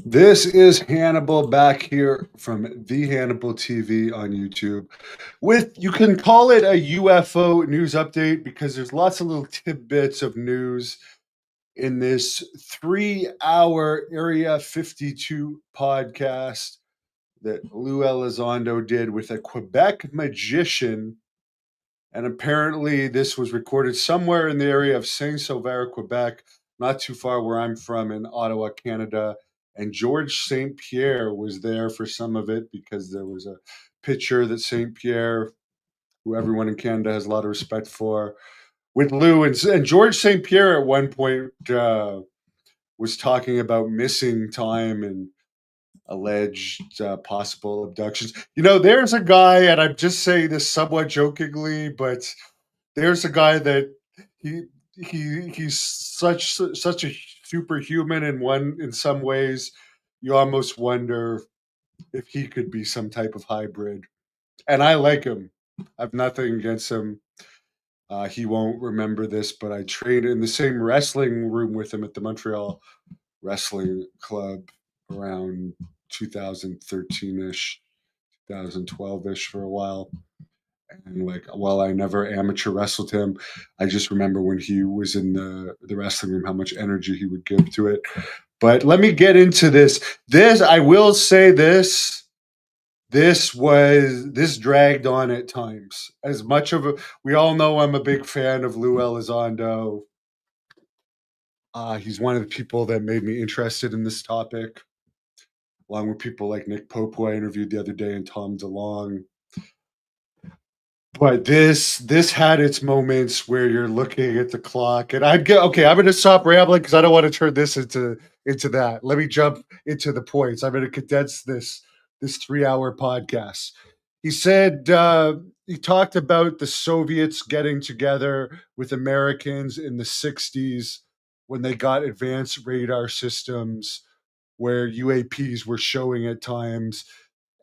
This is Hannibal back here from the Hannibal TV on YouTube. You can call it a UFO news update because there's lots of little tidbits of news in this 3 hour Area 52 podcast that Lou Elizondo did with a Quebec magician. And apparently, this was recorded somewhere in the area of Saint Sauveur, Quebec, not too far where I'm from in Ottawa, Canada. And George St. Pierre was there for some of it because there was a picture that St. Pierre, who everyone in Canada has a lot of respect for, with Lou. And George St. Pierre at one point was talking about missing time and alleged possible abductions. There's a guy, and I'm just saying this somewhat jokingly, but there's a guy that he he's such a superhuman in some ways. You almost wonder if he could be some type of hybrid. And I like him. I've nothing against him. He won't remember this, but I trained in the same wrestling room with him at the Montreal Wrestling Club around 2013-ish, 2012-ish for a while. And like, while I never amateur wrestled him, I just remember when he was in the wrestling room how much energy he would give to it. But let me get into this. I will say this dragged on at times. As much of a We all know I'm a big fan of Lou Elizondo. He's one of the people that made me interested in this topic, along with people like Nick Pope, who I interviewed the other day, and Tom DeLong. But this had its moments where you're looking at the clock, and I'd go, okay, I'm going to stop rambling because I don't want to turn this into that. Let me jump into the points. I'm going to condense this 3 hour podcast. He said he talked about the Soviets getting together with Americans in the '60s when they got advanced radar systems where UAPs were showing at times,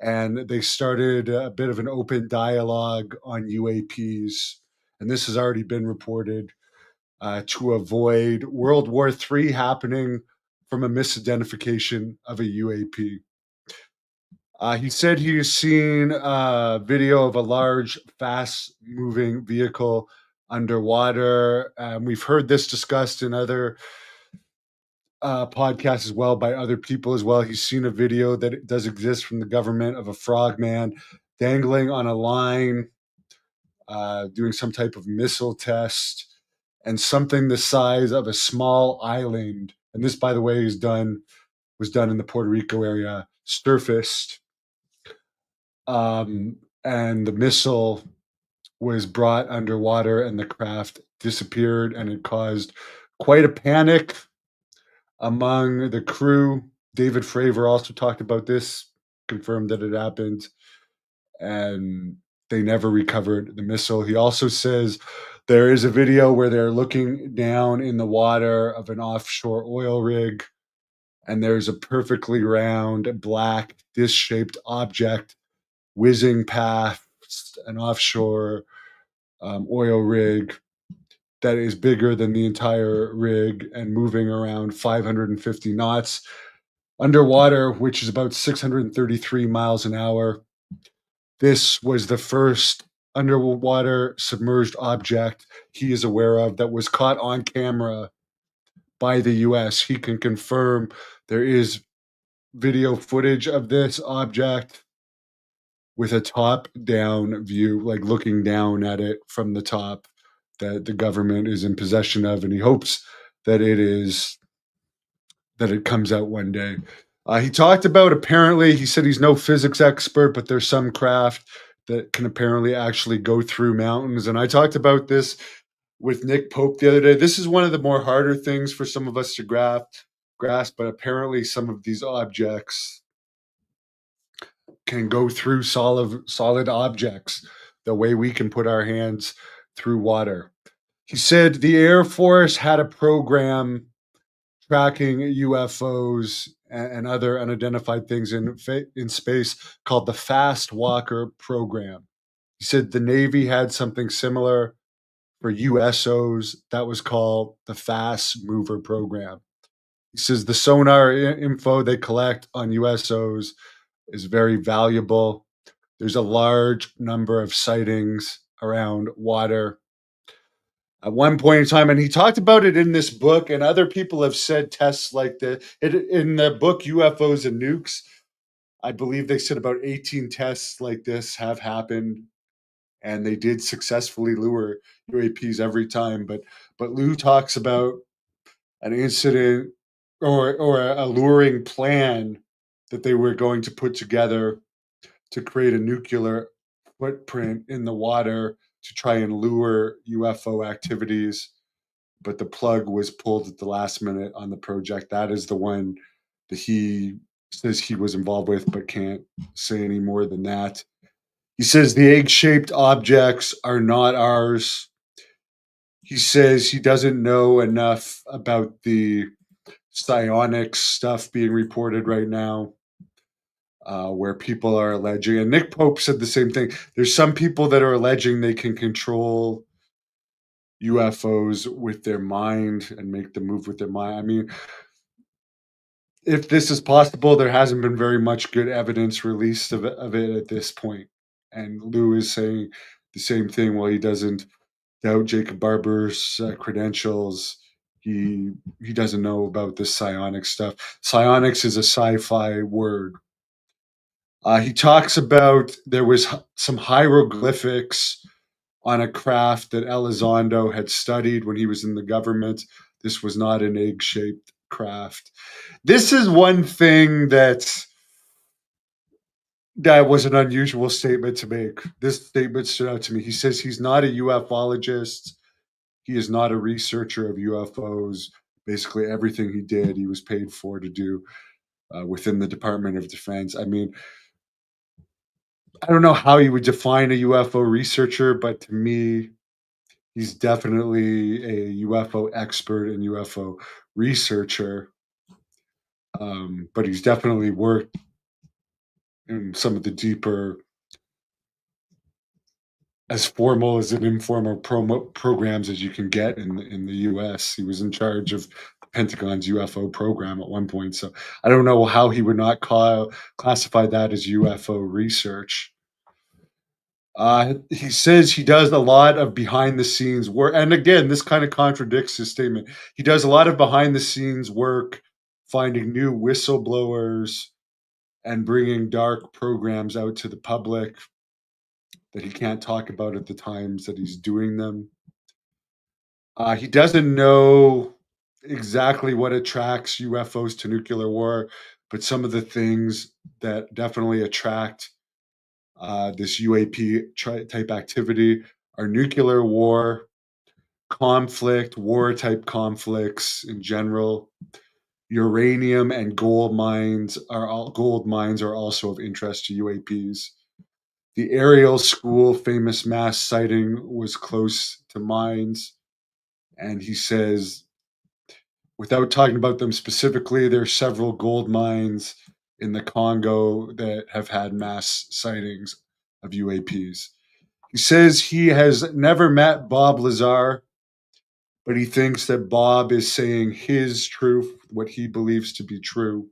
and they started a bit of an open dialogue on UAPs. And this has already been reported to avoid World War III happening from a misidentification of a UAP. He said he's seen a video of a large, fast moving vehicle underwater. We've heard this discussed in other podcasts as well by other people as well. He's seen a video that does exist from the government of a frogman dangling on a line, doing some type of missile test, and something the size of a small island. And this, by the way, was done in the Puerto Rico area. Surfaced, and the missile was brought underwater, and the craft disappeared, and it caused quite a panic among the crew. David Fravor also talked about this, confirmed that it happened, and they never recovered the missile. He also says there is a video where they're looking down in the water of an offshore oil rig, and there's a perfectly round, black, disc shaped object whizzing past an offshore oil rig that is bigger than the entire rig and moving around 550 knots underwater, which is about 633 miles an hour. This was the first underwater submerged object he is aware of that was caught on camera by the US. He can confirm there is video footage of this object with a top down view, like looking down at it from the top, that the government is in possession of, and he hopes that it comes out one day. He talked about, apparently, he said he's no physics expert, but there's some craft that can apparently actually go through mountains. And I talked about this with Nick Pope the other day. This is one of the more harder things for some of us to grasp, but apparently some of these objects can go through solid objects the way we can put our hands through water. He said the Air Force had a program tracking UFOs and other unidentified things in space called the Fast Walker program. He said the Navy had something similar for USOs that was called the Fast Mover program. He says the sonar info they collect on USOs is very valuable. There's a large number of sightings around water at one point in time, and he talked about it in this book, and other people have said tests like in the book UFOs and Nukes. I believe they said about 18 tests like this have happened, and they did successfully lure UAPs every time. But Lou talks about an incident or a luring plan that they were going to put together to create a nuclear footprint in the water to try and lure UFO activities, but the plug was pulled at the last minute on the project. That is the one that he says he was involved with, but can't say any more than that. He says the egg shaped objects are not ours. He says he doesn't know enough about the psionics stuff being reported right now, where people are alleging, and Nick Pope said the same thing. There's some people that are alleging they can control UFOs with their mind and make them move with their mind. I mean, if this is possible, there hasn't been very much good evidence released of it at this point. And Lou is saying the same thing. While he doesn't doubt Jacob Barber's credentials, he doesn't know about this psionics stuff. Psionics is a sci-fi word. He talks about there was some hieroglyphics on a craft that Elizondo had studied when he was in the government. This was not an egg-shaped craft. This is one thing that was an unusual statement to make. This statement stood out to me. He says he's not a ufologist. He is not a researcher of UFOs. Basically, everything he did, he was paid for to do within the Department of Defense. I mean, I don't know how you would define a UFO researcher, but to me, he's definitely a UFO expert and UFO researcher. But he's definitely worked in some of the deeper, as formal as an informal programs as you can get in the U.S. He was in charge of the Pentagon's UFO program at one point, so I don't know how he would not classify that as UFO research. He says he does a lot of behind the scenes work, and again, this kind of contradicts his statement. He does a lot of behind the scenes work, finding new whistleblowers and bringing dark programs out to the public that he can't talk about at the times that he's doing them. He doesn't know exactly what attracts UFOs to nuclear war, but some of the things that definitely attract this UAP type activity are nuclear war, conflict, war type conflicts in general. Uranium and gold mines are also of interest to UAPs. The Ariel School famous mass sighting was close to mines, and he says, without talking about them specifically, there are several gold mines in the Congo that have had mass sightings of UAPs. He says he has never met Bob Lazar, but he thinks that Bob is saying his truth, what he believes to be true.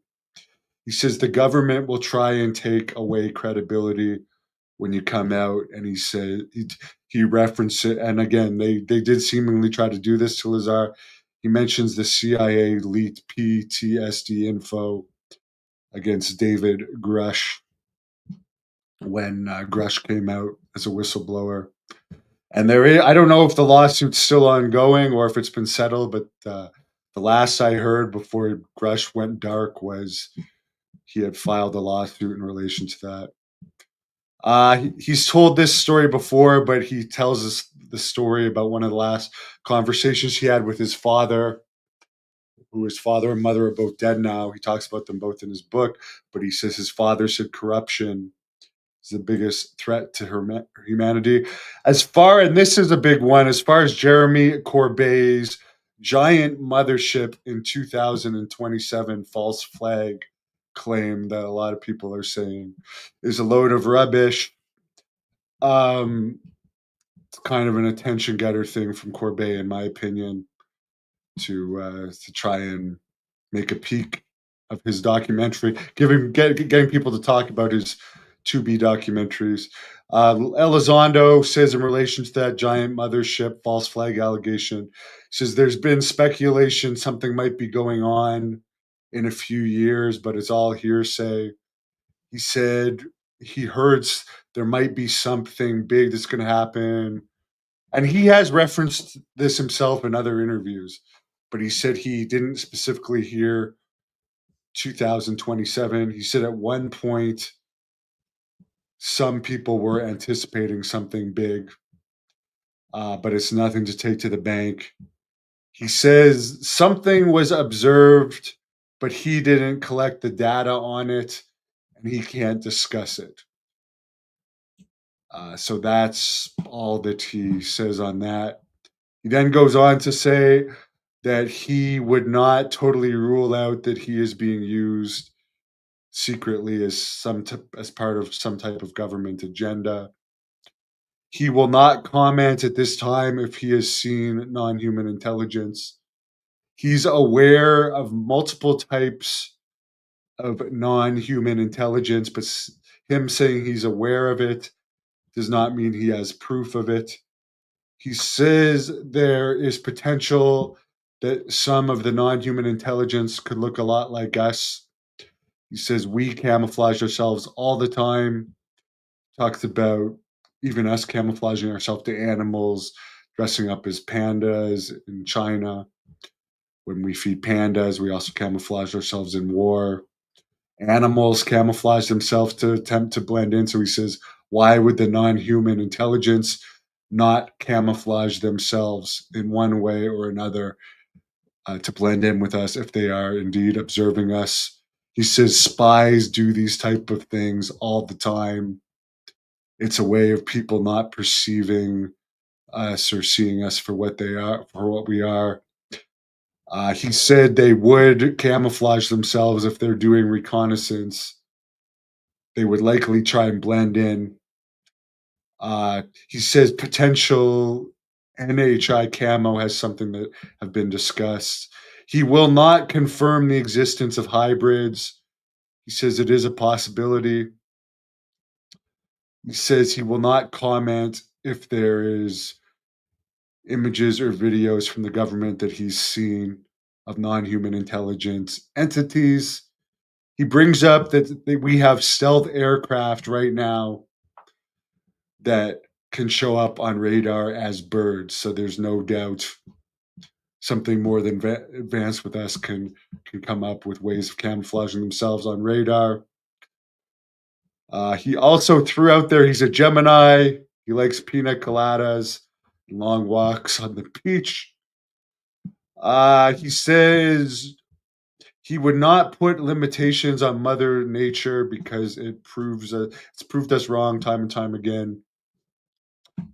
He says the government will try and take away credibility when you come out, and he said he referenced it, and again they did seemingly try to do this to Lazar. He mentions the CIA leaked PTSD info against David Grush when Grush came out as a whistleblower. And I don't know if the lawsuit's still ongoing or if it's been settled, but the last I heard before Grush went dark was he had filed a lawsuit in relation to that. He's told this story before, but he tells us the story about one of the last conversations he had with his father, who his father and mother are both dead now. He talks about them both in his book, but he says his father said corruption is the biggest threat to humanity. And this is a big one, as far as Jeremy Corbett's giant mothership in 2027 false flag claim that a lot of people are saying is a load of rubbish. It's kind of an attention getter thing from Corbett, in my opinion, to try and make a peek of his documentary, getting people to talk about his to be documentaries. Elizondo says in relation to that giant mothership false flag allegation, says there's been speculation something might be going on in a few years, but it's all hearsay. He said he heard there might be something big that's going to happen. And he has referenced this himself in other interviews, but he said he didn't specifically hear 2027. He said at one point, some people were anticipating something big, but it's nothing to take to the bank. He says something was observed, but he didn't collect the data on it and he can't discuss it. So that's all that he says on that. He then goes on to say that he would not totally rule out that he is being used secretly as part of some type of government agenda. He will not comment at this time if he has seen non-human intelligence. He's aware of multiple types of non-human intelligence, but him saying he's aware of it does not mean he has proof of it. He says there is potential that some of the non-human intelligence could look a lot like us. He says we camouflage ourselves all the time. Talks about even us camouflaging ourselves to animals, dressing up as pandas in China. When we feed pandas, we also camouflage ourselves in war. Animals camouflage themselves to attempt to blend in. So he says, why would the non-human intelligence not camouflage themselves in one way or another to blend in with us if they are indeed observing us? He says spies do these type of things all the time. It's a way of people not perceiving us or seeing us for what they are, for what we are. He said they would camouflage themselves if they're doing reconnaissance. They would likely try and blend in. He says potential NHI camo has something that have been discussed. He will not confirm the existence of hybrids. He says it is a possibility. He says he will not comment if there is images or videos from the government that he's seen of non-human intelligence entities. He brings up that we have stealth aircraft right now that can show up on radar as birds. So there's no doubt something more than advanced with us can come up with ways of camouflaging themselves on radar. He also threw out there he's a Gemini. He likes pina coladas, long walks on the beach. He says he would not put limitations on Mother Nature because it's proved us wrong time and time again.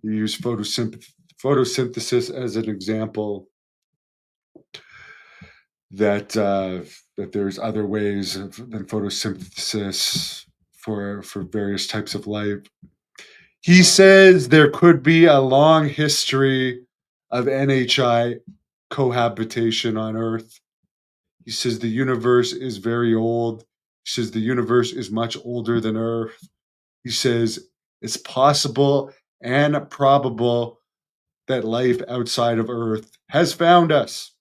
He used photosynthesis as an example that there's other ways than photosynthesis for various types of life. He says there could be a long history of NHI cohabitation on Earth. He says the universe is very old. He says the universe is much older than Earth. He says it's possible and probable that life outside of Earth has found us.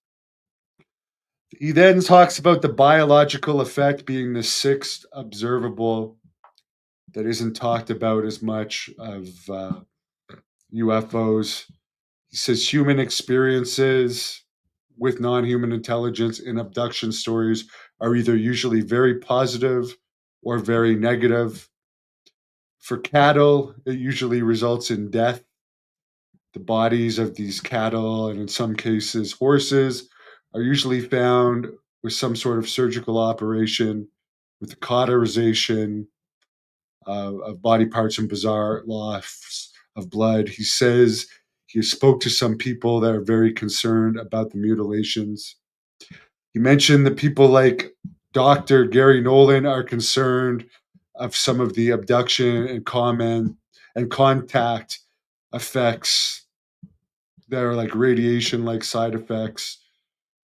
He then talks about the biological effect being the sixth observable that isn't talked about as much of UFOs. He says human experiences with non-human intelligence in abduction stories are either usually very positive or very negative. For cattle, it usually results in death. The bodies of these cattle, and in some cases horses, are usually found with some sort of surgical operation, with the cauterization of body parts and bizarre loss of blood. He says he spoke to some people that are very concerned about the mutilations. He mentioned that people like Dr. Gary Nolan are concerned of some of the abduction and comment and contact effects that are like radiation like side effects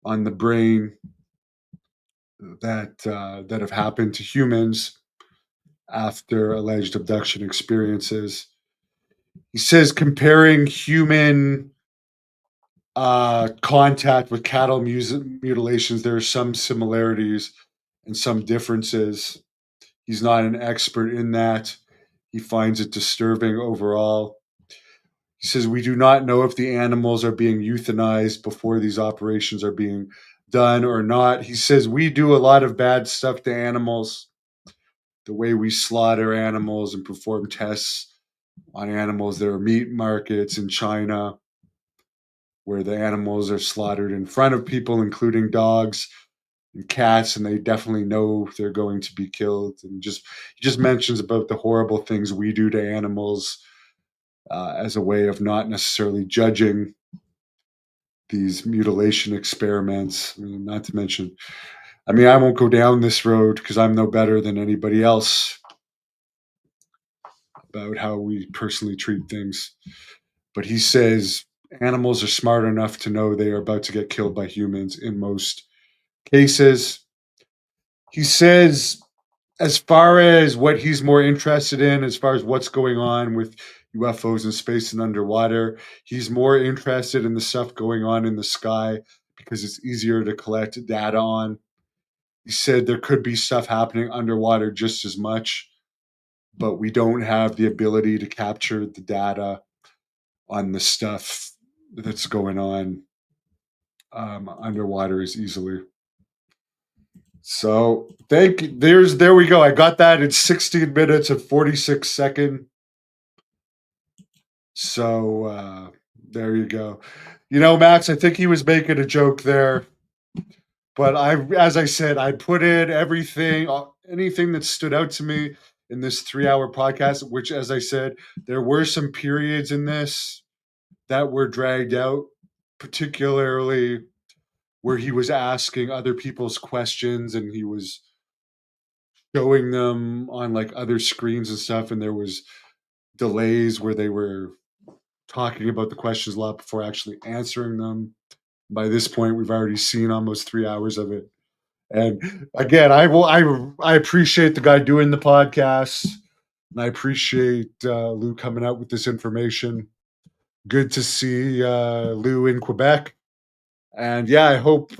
on the brain. that have happened to humans after alleged abduction experiences. He says comparing human contact with cattle mutilations, there are some similarities and some differences. He's not an expert in that. He finds it disturbing overall. He says, we do not know if the animals are being euthanized before these operations are being done or not. He says, we do a lot of bad stuff to animals, the way we slaughter animals and perform tests on animals. There are meat markets in China where the animals are slaughtered in front of people, including dogs and cats, and they definitely know they're going to be killed. And he just mentions about the horrible things we do to animals as a way of not necessarily judging these mutilation experiments. I mean, not to mention, I mean, I won't go down this road because I'm no better than anybody else about how we personally treat things. But he says animals are smart enough to know they are about to get killed by humans in most cases. He says, as far as what he's more interested in, as far as what's going on with UFOs in space and underwater, he's more interested in the stuff going on in the sky because it's easier to collect data on. He said there could be stuff happening underwater just as much, but we don't have the ability to capture the data on the stuff that's going on underwater as easily. So there we go. I got that in 16 minutes and 46 seconds. So there you go. You know, Max, I think he was making a joke there, but as I said, I put in everything, anything that stood out to me in this 3-hour podcast. Which, as I said, there were some periods in this that were dragged out, particularly where he was asking other people's questions and he was showing them on like other screens and stuff, and there was delays where they were talking about the questions a lot before actually answering them. By this point, we've already seen almost 3 hours of it. And again, I appreciate the guy doing the podcast, and I appreciate Lou coming out with this information. Good to see Lou in Quebec, and yeah, I hope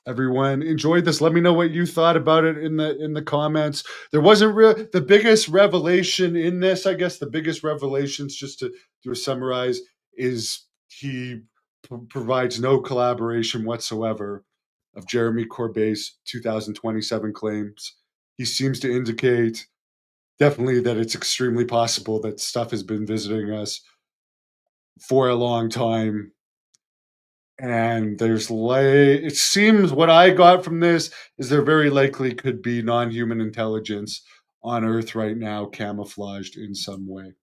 everyone enjoyed this. Let me know what you thought about it in the comments. There wasn't the biggest revelation in this. I guess the biggest revelations, just to do a summarize, is he provides no collaboration whatsoever of Jeremy Corbet's 2027 claims. He seems to indicate definitely that it's extremely possible that stuff has been visiting us for a long time. And it seems what I got from this is there very likely could be non-human intelligence on Earth right now, camouflaged in some way.